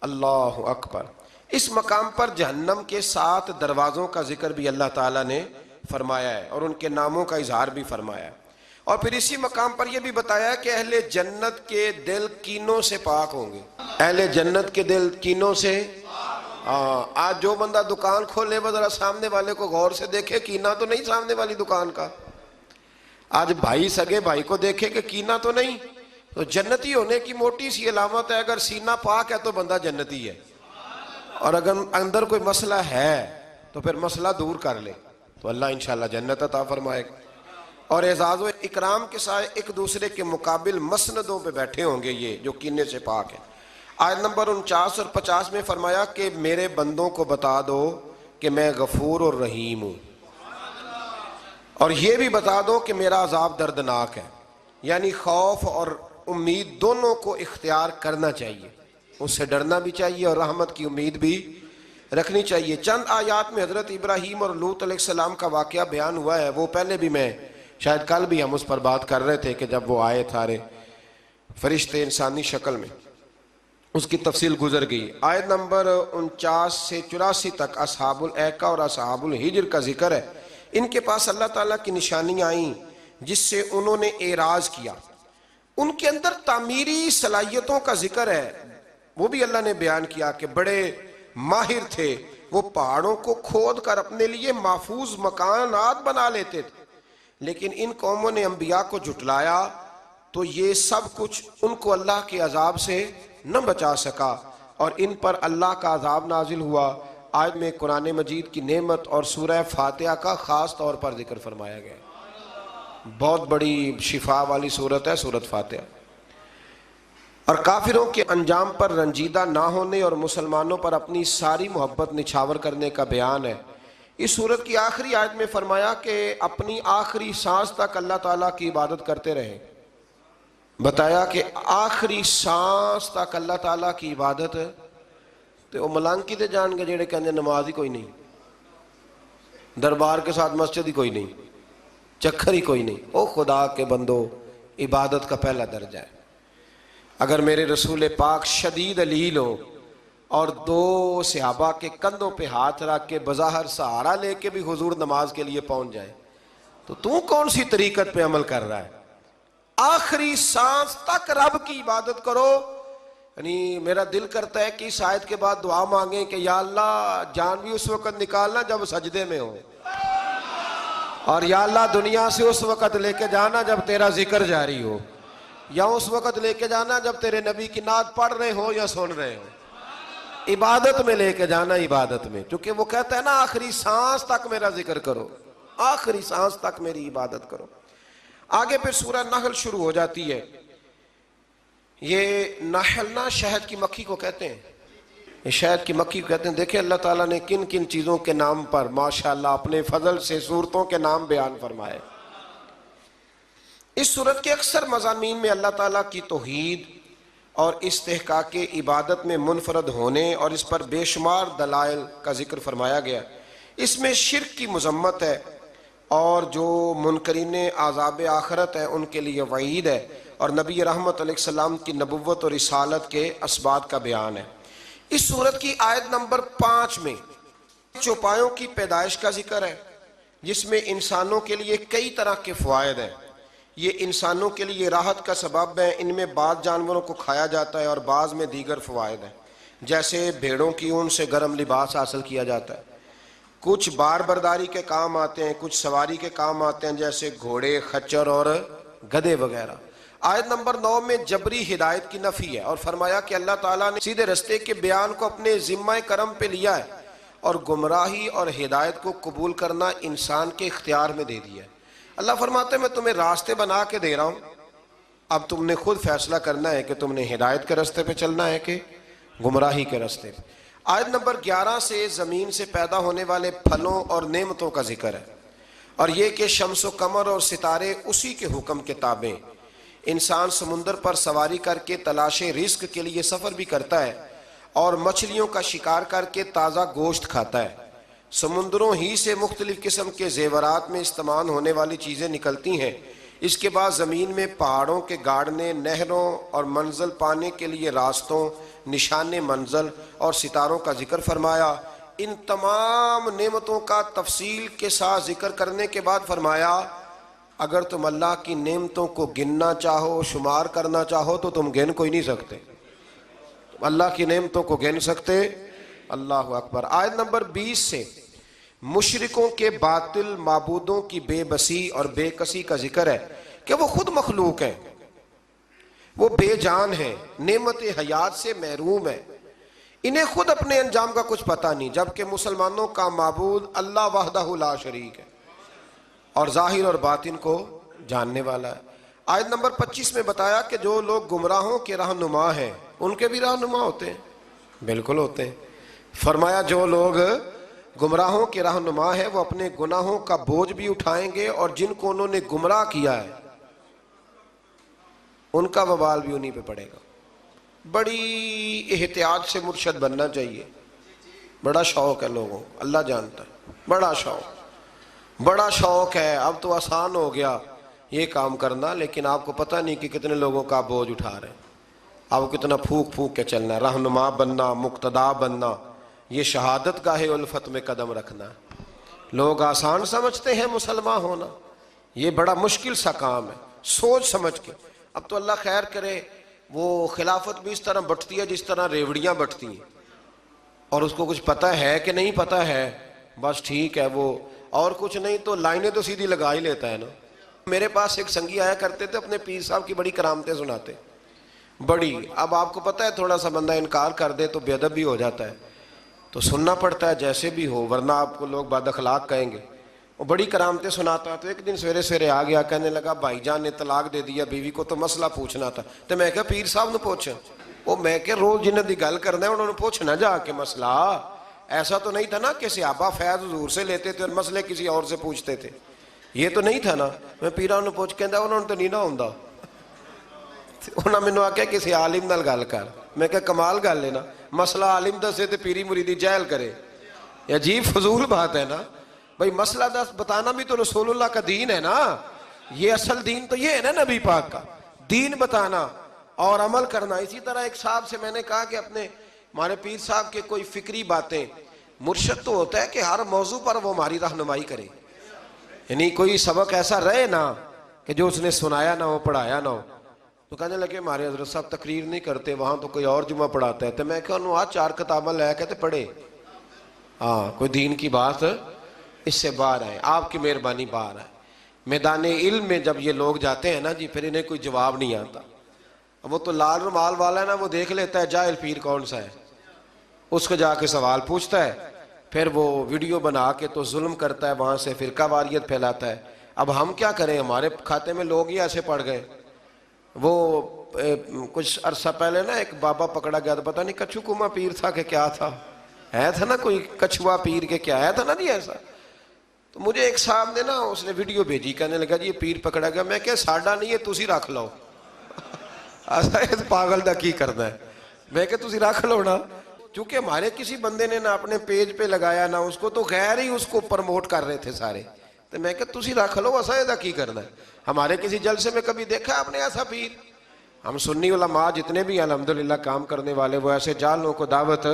A: اللہ اکبر۔ اس مقام پر جہنم کے 7 دروازوں کا ذکر بھی اللہ تعالیٰ نے فرمایا ہے، اور ان کے ناموں کا اظہار بھی فرمایا ہے، اور پھر اسی مقام پر یہ بھی بتایا ہے کہ اہل جنت کے دل کینوں سے پاک ہوں گے۔ اہل جنت کے دل کینوں سے، آج جو بندہ دکان کھولے وہ ذرا سامنے والے کو غور سے دیکھے، کینہ تو نہیں سامنے والی دکان کا۔ آج بھائی سگے بھائی کو دیکھے کہ کینہ تو نہیں، تو جنتی ہونے کی موٹی سی علامت ہے، اگر سینہ پاک ہے تو بندہ جنتی ہے، اور اگر اندر کوئی مسئلہ ہے تو پھر مسئلہ دور کر لے تو اللہ انشاءاللہ جنت عطا فرمائے گا۔ اور اعزاز و اکرام کے ساتھ ایک دوسرے کے مقابل مسندوں پہ بیٹھے ہوں گے یہ جو کینے سے پاک ہیں۔ آیت نمبر 49 اور 50 میں فرمایا کہ میرے بندوں کو بتا دو کہ میں غفور اور رحیم ہوں۔ اور یہ بھی بتا دو کہ میرا عذاب دردناک ہے۔ یعنی خوف اور امید دونوں کو اختیار کرنا چاہیے، اس سے ڈرنا بھی چاہیے اور رحمت کی امید بھی رکھنی چاہیے۔ چند آیات میں حضرت ابراہیم اور لوط علیہ السلام کا واقعہ بیان ہوا ہے، وہ پہلے بھی میں شاید کل بھی ہم اس پر بات کر رہے تھے کہ جب وہ آئے تھارے فرشتے انسانی شکل میں، اس کی تفصیل گزر گئی۔ آیت نمبر 49 سے 84 تک اصحاب الایکہ اور اصحاب الحجر کا ذکر ہے۔ ان کے پاس اللہ تعالیٰ کی نشانیاں آئیں جس سے انہوں نے اعراض کیا۔ ان کے اندر تعمیری صلاحیتوں کا ذکر ہے، وہ بھی اللہ نے بیان کیا کہ بڑے ماہر تھے، وہ پہاڑوں کو کھود کر اپنے لیے محفوظ مکانات بنا لیتے تھے۔ لیکن ان قوموں نے انبیاء کو جھٹلایا تو یہ سب کچھ ان کو اللہ کے عذاب سے نہ بچا سکا اور ان پر اللہ کا عذاب نازل ہوا۔ آیت میں قرآن مجید کی نعمت اور سورہ فاتحہ کا خاص طور پر ذکر فرمایا گیا۔ بہت بڑی شفا والی سورت ہے سورت فاتحہ، اور کافروں کے انجام پر رنجیدہ نہ ہونے اور مسلمانوں پر اپنی ساری محبت نچھاور کرنے کا بیان ہے۔ اس سورت کی آخری آیت میں فرمایا کہ اپنی آخری سانس تک اللہ تعالیٰ کی عبادت کرتے رہیں۔ بتایا کہ آخری سانس تک اللہ تعالیٰ کی عبادت، تو وہ ملانکی دے جان گے جڑے کہنے نماز ہی کوئی نہیں، دربار کے ساتھ مسجد ہی کوئی نہیں، چکر ہی کوئی نہیں۔ او خدا کے بندو، عبادت کا پہلا درجہ ہے۔ اگر میرے رسول پاک شدید علیل ہو اور دو صحابہ کے کندھوں پہ ہاتھ رکھ کے بظاہر سہارا لے کے بھی حضور نماز کے لیے پہنچ جائے تو کون سی طریقت پہ عمل کر رہا ہے؟ آخری سانس تک رب کی عبادت کرو۔ یعنی میرا دل کرتا ہے کہ اس آیت کے بعد دعا مانگیں کہ یا اللہ جان بھی اس وقت نکالنا جب سجدے میں ہو، اور یا اللہ دنیا سے اس وقت لے کے جانا جب تیرا ذکر جاری ہو، یا اس وقت لے کے جانا جب تیرے نبی کی نعت پڑھ رہے ہو یا سن رہے ہو۔ عبادت میں لے کے جانا، عبادت میں، کیونکہ وہ کہتا ہے نا آخری سانس تک میرا ذکر کرو، آخری سانس تک میری عبادت کرو۔ آگے پھر سورہ نحل شروع ہو جاتی ہے۔ یہ نحل نا شہد کی مکھی کو کہتے ہیں، یہ شہد کی مکھی کو کہتے ہیں۔ دیکھیں اللہ تعالیٰ نے کن کن چیزوں کے نام پر ماشاءاللہ اپنے فضل سے سورتوں کے نام بیان فرمائے۔ اس سورت کے اکثر مضامین میں اللہ تعالیٰ کی توحید اور استحقاق عبادت میں منفرد ہونے اور اس پر بے شمار دلائل کا ذکر فرمایا گیا۔ اس میں شرک کی مذمت ہے اور جو منکرین عذاب آخرت ہیں ان کے لیے وعید ہے، اور نبی رحمت علیہ السلام کی نبوت اور رسالت کے اسبات کا بیان ہے۔ اس سورت کی آیت نمبر 5 میں چوپایوں کی پیدائش کا ذکر ہے، جس میں انسانوں کے لیے کئی طرح کے فوائد ہیں۔ یہ انسانوں کے لیے راحت کا سبب ہے، ان میں بعض جانوروں کو کھایا جاتا ہے اور بعض میں دیگر فوائد ہیں، جیسے بھیڑوں کی اون سے گرم لباس حاصل کیا جاتا ہے، کچھ بار برداری کے کام آتے ہیں، کچھ سواری کے کام آتے ہیں جیسے گھوڑے، خچر اور گدھے وغیرہ۔ آیت نمبر 9 میں جبری ہدایت کی نفی ہے اور فرمایا کہ اللہ تعالیٰ نے سیدھے رستے کے بیان کو اپنے ذمہ کرم پہ لیا ہے اور گمراہی اور ہدایت کو قبول کرنا انسان کے اختیار میں دے دیا ہے۔ اللہ فرماتا ہے میں تمہیں راستے بنا کے دے رہا ہوں، اب تم نے خود فیصلہ کرنا ہے کہ تم نے ہدایت کے راستے پہ چلنا ہے کہ گمراہی کے راستے پہ۔ آیت نمبر 11 سے زمین سے پیدا ہونے والے پھلوں اور نعمتوں کا ذکر ہے، اور یہ کہ شمس و قمر اور ستارے اسی کے حکم کے تابع۔ انسان سمندر پر سواری کر کے تلاش رزق کے لیے سفر بھی کرتا ہے اور مچھلیوں کا شکار کر کے تازہ گوشت کھاتا ہے۔ سمندروں ہی سے مختلف قسم کے زیورات میں استعمال ہونے والی چیزیں نکلتی ہیں۔ اس کے بعد زمین میں پہاڑوں کے گاڑنے، نہروں اور منزل پانے کے لیے راستوں، نشان منزل اور ستاروں کا ذکر فرمایا۔ ان تمام نعمتوں کا تفصیل کے ساتھ ذکر کرنے کے بعد فرمایا اگر تم اللہ کی نعمتوں کو گننا چاہو، شمار کرنا چاہو تو تم گن کوئی نہیں سکتے، تم اللہ کی نعمتوں کو گن سکتے؟ اللہ اکبر۔ آیت نمبر 20 سے مشرکوں کے باطل معبودوں کی بے بسی اور بے کسی کا ذکر ہے کہ وہ خود مخلوق ہیں، وہ بے جان ہیں، نعمت حیات سے محروم ہیں، انہیں خود اپنے انجام کا کچھ پتہ نہیں، جبکہ مسلمانوں کا معبود اللہ وحدہ لا شریک ہے اور ظاہر اور باطن کو جاننے والا ہے۔ آیت نمبر 25 میں بتایا کہ جو لوگ گمراہوں کے رہنما ہیں ان کے بھی رہنما ہوتے ہیں، بالکل ہوتے ہیں۔ فرمایا جو لوگ گمراہوں کے رہنما ہے وہ اپنے گناہوں کا بوجھ بھی اٹھائیں گے، اور جن کو انہوں نے گمراہ کیا ہے ان کا وبال بھی انہی پہ پڑے گا۔ بڑی احتیاط سے مرشد بننا چاہیے۔ بڑا شوق ہے لوگوں، اللہ جانتا ہے، بڑا شوق ہے۔ اب تو آسان ہو گیا یہ کام کرنا، لیکن آپ کو پتہ نہیں کہ کتنے لوگوں کا بوجھ اٹھا رہے ہیں۔ آپ کو کتنا پھونک کے چلنا ہے۔ رہنما بننا، مقتدا بننا، یہ شہادت گاہ الفت میں قدم رکھنا ہے۔ لوگ آسان سمجھتے ہیں مسلمان ہونا، یہ بڑا مشکل سا کام ہے، سوچ سمجھ کے۔ اب تو اللہ خیر کرے، وہ خلافت بھی اس طرح بٹتی ہے جس طرح ریوڑیاں بٹتی ہیں، اور اس کو کچھ پتہ ہے کہ نہیں پتہ ہے، بس ٹھیک ہے وہ، اور کچھ نہیں تو لائنیں تو سیدھی لگا ہی لیتا ہے نا۔ میرے پاس ایک سنگی آیا کرتے تھے، اپنے پیر صاحب کی بڑی کرامتیں سناتے، بڑی۔ اب آپ کو پتہ ہے تھوڑا سا بندہ انکار کر دے تو بے ادب بھی ہو جاتا ہے، تو سننا پڑتا ہے جیسے بھی ہو، ورنہ آپ کو لوگ بد اخلاق کہیں گے۔ وہ بڑی کرامتیں سناتا، تو ایک دن سویرے سویرے آ گیا، کہنے لگا بھائی جان نے طلاق دے دیا بیوی کو، تو مسئلہ پوچھنا تھا۔ تو میں کہا پیر صاحب نے پوچھا، وہ میں کہ روز جنہیں دی گل کرنا ہے انہوں نے پوچھنا جا کے مسئلہ۔ ایسا تو نہیں تھا نا کہ صحابہ فیض حضور سے لیتے تھے اور مسئلے کسی اور سے پوچھتے تھے، یہ تو نہیں تھا نا۔ میں پیران نے پوچھ کہندا انہوں نے تو نہیں نہ ہوندا، انہاں مینوں آکھیا کسی عالم نال گل کر۔ میں کہ کمال گل ہے نا، مسئلہ عالم دسے تے پیری مریدی جہل کرے، یہ عجیب فضول بات ہے نا۔ بھئی مسئلہ دس بتانا بھی تو رسول اللہ کا دین ہے نا، یہ اصل دین تو یہ ہے نا نبی پاک کا دین، بتانا اور عمل کرنا۔ اسی طرح ایک صاحب سے میں نے کہا کہ اپنے ہمارے پیر صاحب کے کوئی فکری باتیں، مرشد تو ہوتا ہے کہ ہر موضوع پر وہ ہماری رہنمائی کرے، یعنی کوئی سبق ایسا رہے نا کہ جو اس نے سنایا نہ ہو، پڑھایا نہ ہو۔ تو کہنے لگے ہمارے حضرت صاحب تقریر نہیں کرتے، وہاں تو کوئی اور جمعہ پڑھاتا ہے۔ تو میں کہا انہوں آج 4 کتابیں لے کہتے پڑھے، ہاں کوئی دین کی بات اس سے باہر ہے، آپ کی مہربانی باہر ہے۔ میدان علم میں جب یہ لوگ جاتے ہیں نا جی، پھر انہیں کوئی جواب نہیں آتا۔ وہ تو لال رومال والا ہے نا، وہ دیکھ لیتا ہے جاہل پیر کون سا ہے، اس کو جا کے سوال پوچھتا ہے، پھر وہ ویڈیو بنا کے تو ظلم کرتا ہے، وہاں سے فرقہ واریت پھیلاتا ہے۔ اب ہم کیا کریں، ہمارے کھاتے میں لوگ ہی ایسے پڑ گئے۔ وہ کچھ عرصہ پہلے نا ایک بابا پکڑا گیا، تو پتہ نہیں کچھو کما پیر تھا کہ کیا تھا، ہے تھا نا کوئی کچھوا پیر کے کیا ہے تھا نا جی ایسا۔ تو مجھے ایک صاحب نے نا اس نے ویڈیو بھیجی، کہنے لگا جی یہ پیر پکڑا گیا۔ میں کہ ساڈا نہیں ہے، تسی رکھ لو۔ ایسا یہ پاگل دا کی کرنا ہے، میں کہ تسی رکھ لو نا، چونکہ ہمارے کسی بندے نے نہ اپنے پیج پہ لگایا نہ اس کو، تو غیر ہی اس کو پروموٹ کر رہے تھے سارے۔ تو میں کہ تسی رکھ لو، ایسا یہ کی کرنا ہے۔ ہمارے کسی جلسے میں کبھی دیکھا ہے آپ نے ایسا پیر؟ ہم سنی علماء جتنے بھی الحمدللہ کام کرنے والے، وہ ایسے جالوں کو دعوت،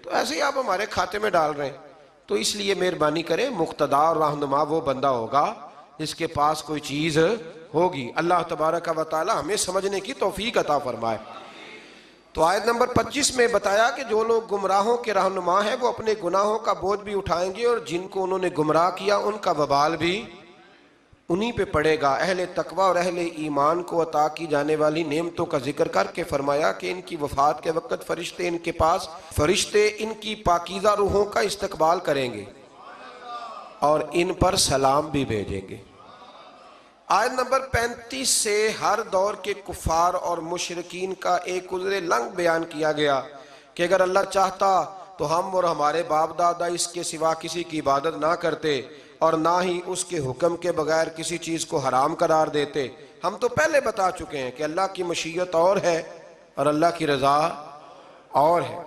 A: تو ایسے ہی آپ ہمارے کھاتے میں ڈال رہے ہیں۔ تو اس لیے مہربانی کریں، مقتدا اور رہنما وہ بندہ ہوگا جس کے پاس کوئی چیز ہوگی۔ اللہ تبارک و تعالی ہمیں سمجھنے کی توفیق عطا فرمائے۔ تو آیت نمبر 25 میں بتایا کہ جو لوگ گمراہوں کے رہنما ہیں وہ اپنے گناہوں کا بوجھ بھی اٹھائیں گے، اور جن کو انہوں نے گمراہ کیا ان کا وبال بھی انہی پہ پڑے گا۔ اہل تقوی اور اہل ایمان کو عطا کی جانے والی نعمتوں کا ذکر کر کے فرمایا کہ ان کی وفات کے وقت فرشتے ان کی پاکیزہ روحوں کا استقبال کریں گے اور ان پر سلام بھی بھیجیں گے۔ آیت نمبر 35 سے ہر دور کے کفار اور مشرکین کا ایک عذر لنگ بیان کیا گیا کہ اگر اللہ چاہتا تو ہم اور ہمارے باپ دادا اس کے سوا کسی کی عبادت نہ کرتے اور نہ ہی اس کے حکم کے بغیر کسی چیز کو حرام قرار دیتے۔ ہم تو پہلے بتا چکے ہیں کہ اللہ کی مشیت اور ہے اور اللہ کی رضا اور ہے۔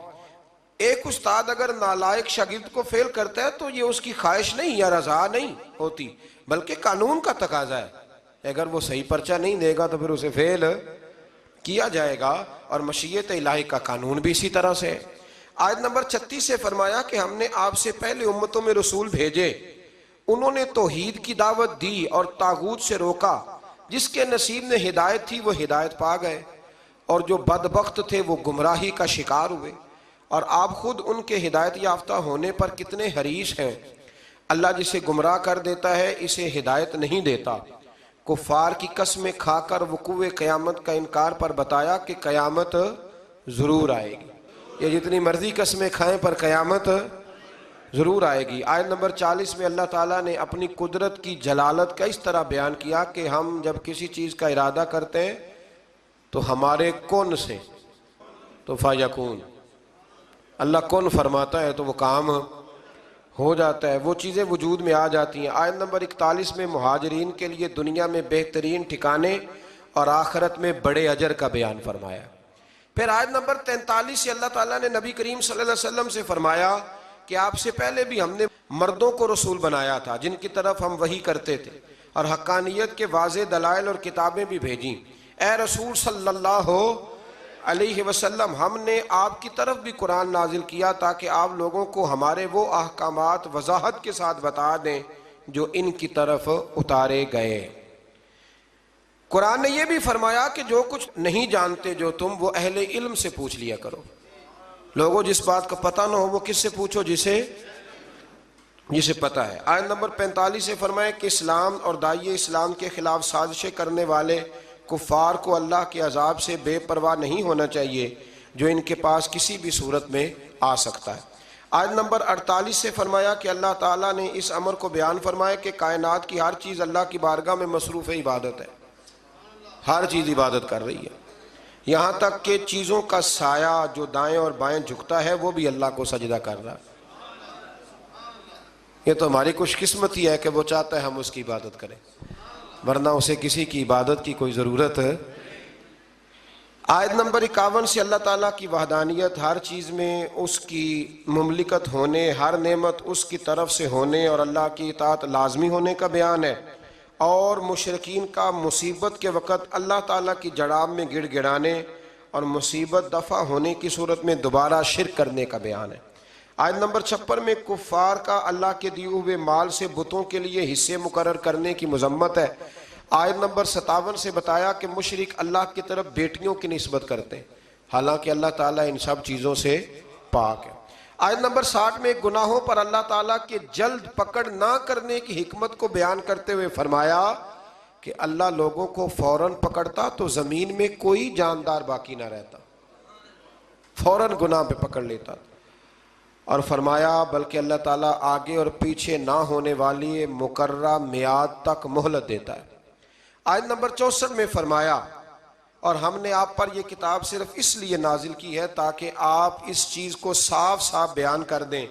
A: ایک استاد اگر نالائق شاگرد کو فیل کرتا ہے تو یہ اس کی خواہش نہیں یا رضا نہیں ہوتی، بلکہ قانون کا تقاضا ہے۔ اگر وہ صحیح پرچہ نہیں دے گا تو پھر اسے فیل کیا جائے گا، اور مشیت الہی کا قانون بھی اسی طرح سے ہے۔ آیت نمبر 36 سے فرمایا کہ ہم نے آپ سے پہلے امتوں میں رسول بھیجے، انہوں نے توحید کی دعوت دی اور طاغوت سے روکا۔ جس کے نصیب میں ہدایت تھی وہ ہدایت پا گئے، اور جو بدبخت تھے وہ گمراہی کا شکار ہوئے۔ اور آپ خود ان کے ہدایت یافتہ ہونے پر کتنے حریص ہیں۔ اللہ جسے گمراہ کر دیتا ہے اسے ہدایت نہیں دیتا۔ کفار کی قسمیں کھا کر وقوع قیامت کا انکار پر بتایا کہ قیامت ضرور آئے گی۔ یہ جتنی مرضی قسمیں کھائیں پر قیامت ضرور آئے گی۔ آیت نمبر 40 میں اللہ تعالیٰ نے اپنی قدرت کی جلالت کا اس طرح بیان کیا کہ ہم جب کسی چیز کا ارادہ کرتے ہیں تو ہمارے کن سے تو فیکون، اللہ کن فرماتا ہے تو وہ کام ہو جاتا ہے، وہ چیزیں وجود میں آ جاتی ہیں۔ آیت نمبر 41 میں مہاجرین کے لیے دنیا میں بہترین ٹھکانے اور آخرت میں بڑے اجر کا بیان فرمایا۔ پھر آیت نمبر 43 سے اللہ تعالیٰ نے نبی کریم صلی اللہ علیہ وسلم سے فرمایا کہ آپ سے پہلے بھی ہم نے مردوں کو رسول بنایا تھا جن کی طرف ہم وحی کرتے تھے، اور حقانیت کے واضح دلائل اور کتابیں بھی بھیجیں۔ اے رسول صلی اللہ علیہ وسلم، ہم نے آپ کی طرف بھی قرآن نازل کیا تاکہ آپ لوگوں کو ہمارے وہ احکامات وضاحت کے ساتھ بتا دیں جو ان کی طرف اتارے گئے۔ قرآن نے یہ بھی فرمایا کہ جو کچھ نہیں جانتے جو تم، وہ اہل علم سے پوچھ لیا کرو۔ لوگوں جس بات کا پتہ نہ ہو وہ کس سے پوچھو؟ جسے پتہ ہے۔ آیت نمبر 45 سے فرمایا کہ اسلام اور داعی اسلام کے خلاف سازشیں کرنے والے کفار کو اللہ کے عذاب سے بے پرواہ نہیں ہونا چاہیے جو ان کے پاس کسی بھی صورت میں آ سکتا ہے۔ آیت نمبر 48 سے فرمایا کہ اللہ تعالیٰ نے اس امر کو بیان فرمایا کہ کائنات کی ہر چیز اللہ کی بارگاہ میں مصروف عبادت ہے، ہر چیز عبادت کر رہی ہے، یہاں تک کہ چیزوں کا سایہ جو دائیں اور بائیں جھکتا ہے وہ بھی اللہ کو سجدہ کر رہا ہے۔ یہ تو ہماری خوش قسمتی ہے کہ وہ چاہتا ہے ہم اس کی عبادت کریں، ورنہ اسے کسی کی عبادت کی کوئی ضرورت ہے۔ آیت نمبر 51 سے اللہ تعالیٰ کی وحدانیت، ہر چیز میں اس کی مملکت ہونے، ہر نعمت اس کی طرف سے ہونے اور اللہ کی اطاعت لازمی ہونے کا بیان ہے، اور مشرکین کا مصیبت کے وقت اللہ تعالیٰ کی جڑاب میں گڑ گڑانے اور مصیبت دفع ہونے کی صورت میں دوبارہ شرک کرنے کا بیان ہے۔ آیت نمبر 56 میں کفار کا اللہ کے دیے ہوئے مال سے بتوں کے لیے حصے مقرر کرنے کی مذمت ہے۔ آیت نمبر 57 سے بتایا کہ مشرک اللہ کی طرف بیٹیوں کی نسبت کرتے ہیں، حالانکہ اللہ تعالیٰ ان سب چیزوں سے پاک ہے۔ آیت نمبر 60 میں گناہوں پر اللہ تعالیٰ کے جلد پکڑ نہ کرنے کی حکمت کو بیان کرتے ہوئے فرمایا کہ اللہ لوگوں کو فوراً پکڑتا تو زمین میں کوئی جاندار باقی نہ رہتا، فوراً گناہ پہ پکڑ لیتا، اور فرمایا بلکہ اللہ تعالیٰ آگے اور پیچھے نہ ہونے والی مقررہ میعاد تک مہلت دیتا ہے۔ آیت نمبر 64 میں فرمایا اور ہم نے آپ پر یہ کتاب صرف اس لیے نازل کی ہے تاکہ آپ اس چیز کو صاف صاف بیان کر دیں